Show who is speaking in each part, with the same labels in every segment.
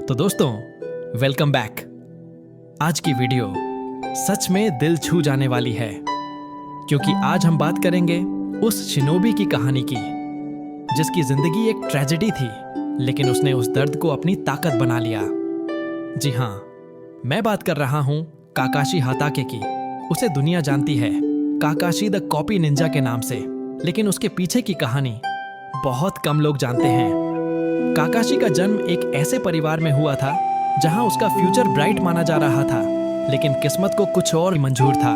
Speaker 1: तो दोस्तों, welcome back. आज की वीडियो सच में दिल छू जाने वाली है, क्योंकि आज हम बात करेंगे उस शिनोबी की कहानी की, जिसकी जिंदगी एक ट्रेजेडी थी, लेकिन उसने उस दर्द को अपनी ताकत बना लिया। जी हाँ, मैं बात कर रहा हूँ काकाशी हाताके की। उसे दुनिया जानती है काकाशी द कॉपी निंजा के नाम से, लेकिन उसके पीछे की कहानी बहुत कम लोग जानते हैं। काकाशी का जन्म एक ऐसे परिवार में हुआ था जहां उसका फ्यूचर ब्राइट माना जा रहा था, लेकिन किस्मत को कुछ और मंजूर था।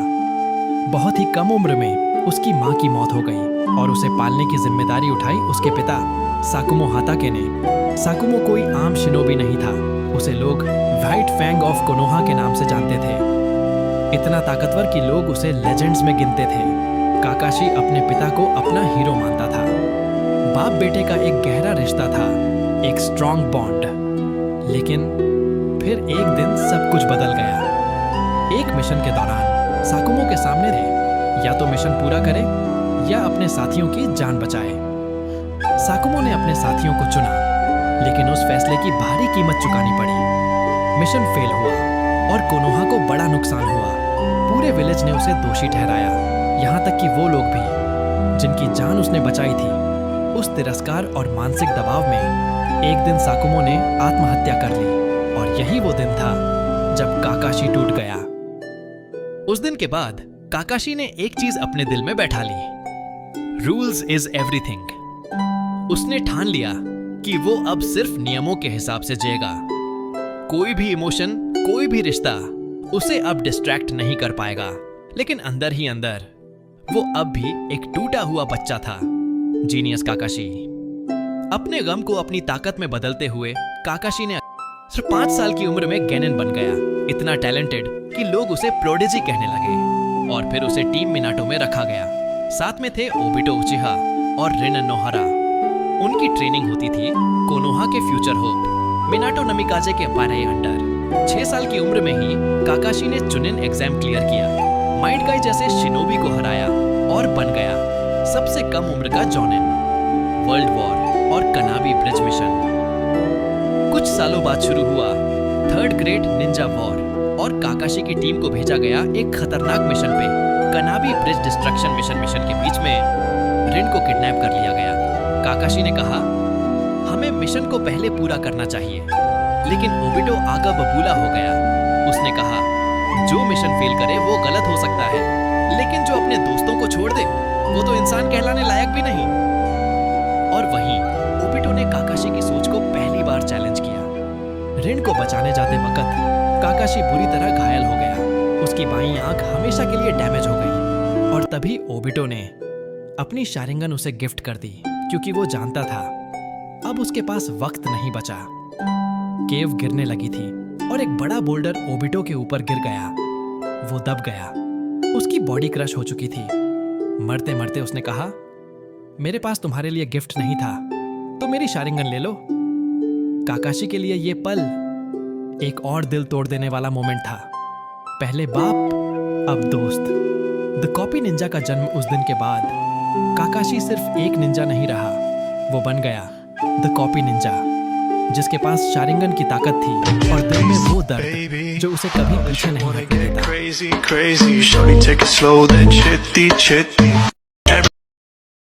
Speaker 1: बहुत ही कम उम्र में उसकी मां की मौत हो गई और उसे पालने की जिम्मेदारी उठाई उसके पिता साकुमो हाताके ने। साकुमो कोई आम शिनोबी नहीं था, उसे लोग व्हाइट फैंग ऑफ कोनोहा के नाम से जानते थे। इतना ताकतवर कि लोग उसे लेजेंड्स में गिनते थे। काकाशी अपने पिता को अपना हीरो मानता था। बाप बेटे का एक गहरा रिश्ता था, एक स्ट्रॉन्ग बॉन्ड। लेकिन फिर एक दिन सब कुछ बदल गया। एक मिशन के दौरान साकुमो के सामने थे, या तो मिशन पूरा करे या अपने साथियों की जान बचाए। साकुमो ने अपने साथियों को चुना, लेकिन उस फैसले की भारी कीमत चुकानी पड़ी। मिशन फेल हुआ और कोनोहा को बड़ा नुकसान हुआ। पूरे विलेज ने उसे दोषी ठहराया, यहाँ तक कि वो लोग भी जिनकी जान उसने बचाई थी। उस तिरस्कार और मानसिक दबाव में एक दिन साकुमो ने आत्महत्या कर ली, और यही वो दिन था जब काकाशी टूट गया। उस दिन के बाद काकाशी ने एक चीज अपने दिल में बैठा ली, रूल्स इज एवरीथिंग। उसने ठान लिया कि वो अब सिर्फ नियमों के हिसाब से जिएगा। कोई भी इमोशन, कोई भी रिश्ता उसे अब डिस्ट्रैक्ट नहीं कर पाएगा। लेकिन अंदर ही अंदर वो अब भी एक टूटा हुआ बच्चा था। जीनियस काकाशी। अपने गम को अपनी ताकत में बदलते हुए काकाशी ने सिर्फ 5 साल की उम्र में गेनिन बन गया। इतना टैलेंटेड कि लोग उसे प्रोडिजी कहने लगे, और फिर उसे टीम मिनाटो में रखा गया। साथ में थे ओबिटो उचिहा और रिनन नोहारा। उनकी ट्रेनिंग होती थी कोनोहा के फ्यूचर होप मिनाटो नमिकाजे के पारे अंडर। 6 साल की उम्र में ही काकाशी ने चुनिन एग्जाम क्लियर किया, माइट गाई जैसे शिनोबी को हराया और बन गया सबसे कम उम्र का जॉनिन। वर्ल्ड वॉर और कनाबी ब्रिज मिशन। कुछ सालों बाद शुरू हुआ थर्ड ग्रेट निंजा वॉर, और काकाशी की टीम को भेजा गया एक खतरनाक मिशन पे। कनाबी ब्रिज डिस्ट्रक्शन मिशन के बीच में रिन को किडनैप कर लिया गया। काकाशी ने कहा, हमें मिशन को पहले पूरा करना चाहिए, लेकिन ओबिटो आगा बबूला हो गया। उसने कहा, जो मिशन फेल करे वो गलत हो सकता है, लेकिन जो अपने दोस्तों को छोड़ दे वो तो इंसान कहलाने लायक भी नहीं। और वहीं ओबिटो ने काकाशी की सोच को पहली बार चैलेंज किया। रिन को बचाने जाते वक्त काकाशी बुरी तरह घायल हो गया। उसकी बाईं आंख हमेशा के लिए डैमेज हो गई, और तभी ओबिटो ने अपनी शारिंगन उसे गिफ्ट कर दी, क्योंकि वो जानता था अब उसके पास वक्त नहीं बचा। केव गिरने लगी थी और एक बड़ा बोल्डर ओबिटो के ऊपर गिर गया। वो दब गया, उसकी बॉडी क्रश हो चुकी थी। मरते मरते उसने कहा, मेरे पास तुम्हारे लिए गिफ्ट नहीं था, तो मेरी शारिंगन ले लो। काकाशी के लिए ये पल एक और दिल तोड़ देने वाला मोमेंट था। पहले बाप, अब दोस्त। द कॉपी निंजा का जन्म उस दिन के बाद काकाशी सिर्फ एक निंजा नहीं रहा, वो बन गया द कॉपी निंजा, जिसके पास शारिंगन की ताकत थी और दिल में वो दर्द जो उसे कभी पीछे नहीं हटने देता।